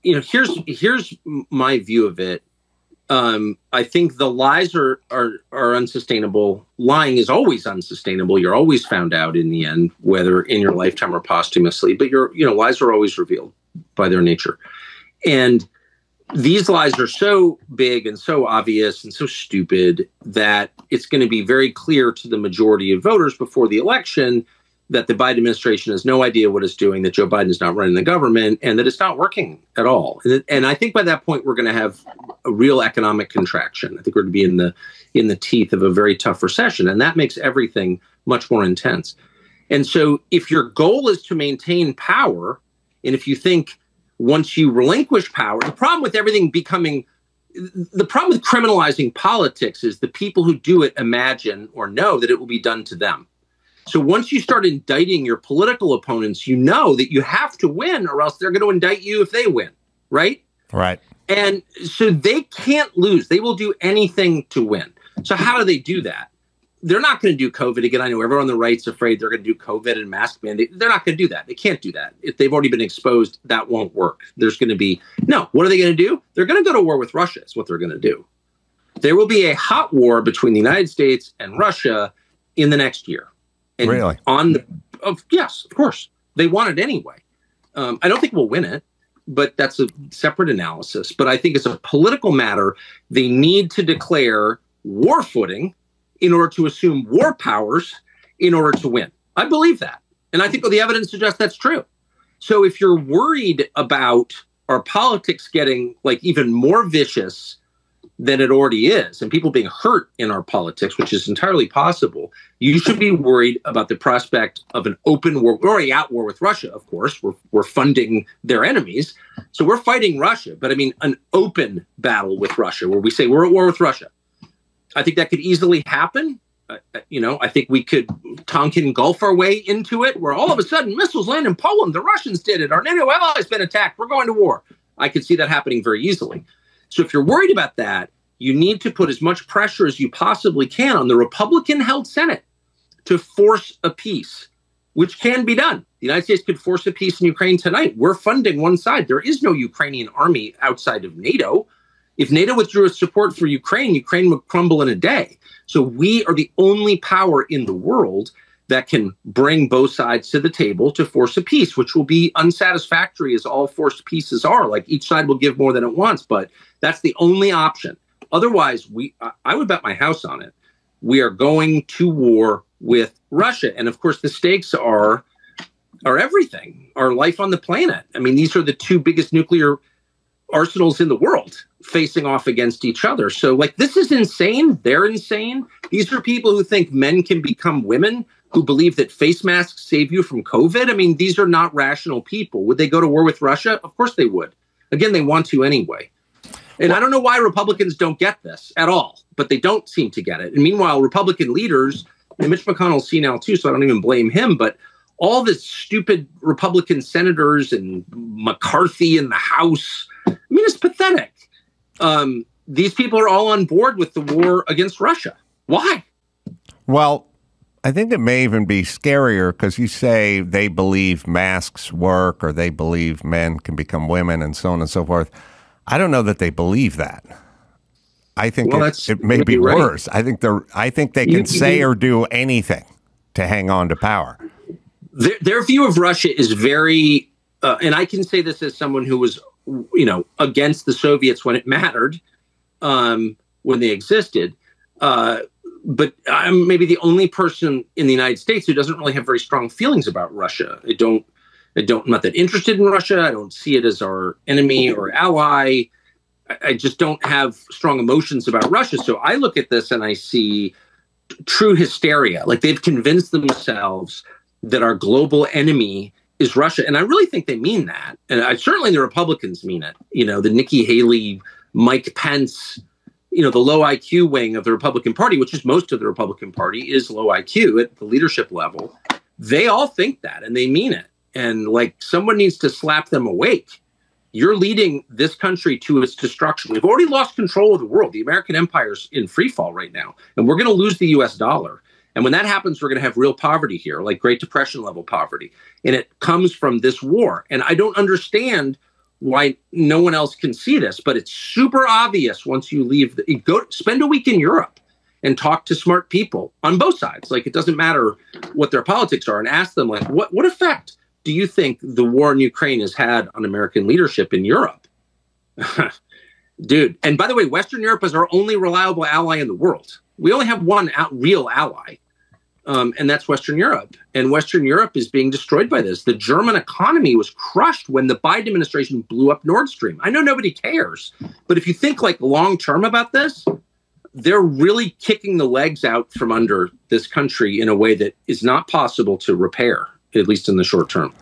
here's my view of it. I think the lies are unsustainable. Lying is always unsustainable. You're always found out in the end, whether in your lifetime or posthumously. But lies are always revealed by their nature. And these lies are so big and so obvious and so stupid that it's going to be very clear to the majority of voters before the election that the Biden administration has no idea what it's doing, that Joe Biden is not running the government, and that it's not working at all. And I think by that point, we're going to have a real economic contraction. I think we're going to be in the teeth of a very tough recession, and that makes everything much more intense. And so if your goal is to maintain power, and if you think once you relinquish power, the problem with criminalizing politics is the people who do it imagine or know that it will be done to them. So once you start indicting your political opponents, you know that you have to win or else they're going to indict you if they win, right? Right. And so they can't lose. They will do anything to win. So how do they do that? They're not going to do COVID again. I know everyone on the right's afraid they're going to do COVID and mask mandate. They're not going to do that. They can't do that. If they've already been exposed, that won't work. There's going to be no. What are they going to do? They're going to go to war with Russia. Is what they're going to do. There will be a hot war between the United States and Russia in the next year. And really? Yes, of course. They want it anyway. I don't think we'll win it, but that's a separate analysis. But I think it's a political matter. They need to declare war footing in order to assume war powers in order to win. I believe that. And I think the evidence suggests that's true. So if you're worried about our politics getting even more vicious than it already is, and people being hurt in our politics, which is entirely possible, you should be worried about the prospect of an open war. We're already at war with Russia, of course. We're funding their enemies. So we're fighting Russia. But I mean, an open battle with Russia where we say we're at war with Russia. I think that could easily happen. I think we could Tonkin Gulf our way into it, where all of a sudden missiles land in Poland. The Russians did it. Our NATO ally has been attacked. We're going to war. I could see that happening very easily. So if you're worried about that, you need to put as much pressure as you possibly can on the Republican-held Senate to force a peace, which can be done. The United States could force a peace in Ukraine tonight. We're funding one side. There is no Ukrainian army outside of NATO. If NATO withdrew its support for Ukraine, Ukraine would crumble in a day. So we are the only power in the world that can bring both sides to the table to force a peace, which will be unsatisfactory as all forced peaces are. Like each side will give more than it wants, but that's the only option. Otherwise, I would bet my house on it. We are going to war with Russia. And of course, the stakes are everything, our life on the planet. I mean, these are the two biggest nuclear arsenals in the world facing off against each other. So this is insane. They're insane. These are people who think men can become women, who believe that face masks save you from COVID. I mean, these are not rational people. Would they go to war with Russia? Of course they would. Again, they want to anyway. And I don't know why Republicans don't get this at all, but they don't seem to get it. And meanwhile, Republican leaders, and Mitch McConnell's senile too, so I don't even blame him, but all the stupid Republican senators and McCarthy in the House, I mean, it's pathetic. These people are all on board with the war against Russia. Why? Well, I think it may even be scarier because you say they believe masks work or they believe men can become women and so on and so forth. I don't know that they believe that. I think it may be worse. I think they can say or do anything to hang on to power. Their view of Russia is very, and I can say this as someone who was, against the Soviets when it mattered, when they existed. But I'm maybe the only person in the United States who doesn't really have very strong feelings about Russia. I'm not that interested in Russia. I don't see it as our enemy or ally. I just don't have strong emotions about Russia. So I look at this and I see true hysteria. Like they've convinced themselves that our global enemy is Russia. And I really think they mean that. And certainly the Republicans mean it. The Nikki Haley, Mike Pence, the low IQ wing of the Republican Party, which is most of the Republican Party, is low IQ at the leadership level. They all think that and they mean it. And someone needs to slap them awake. You're leading this country to its destruction. We've already lost control of the world. The American empire's in free fall right now. And we're going to lose the US dollar. And when that happens, we're going to have real poverty here, like Great Depression level poverty. And it comes from this war. And I don't understand why no one else can see this, but it's super obvious once you leave. Go spend a week in Europe and talk to smart people on both sides. Like, it doesn't matter what their politics are, and ask them, like, what effect do you think the war in Ukraine has had on American leadership in Europe? Dude. And by the way, Western Europe is our only reliable ally in the world. We only have one real ally, and that's Western Europe. And Western Europe is being destroyed by this. The German economy was crushed when the Biden administration blew up Nord Stream. I know nobody cares, but if you think like long term about this, they're really kicking the legs out from under this country in a way that is not possible to repair, at least in the short term.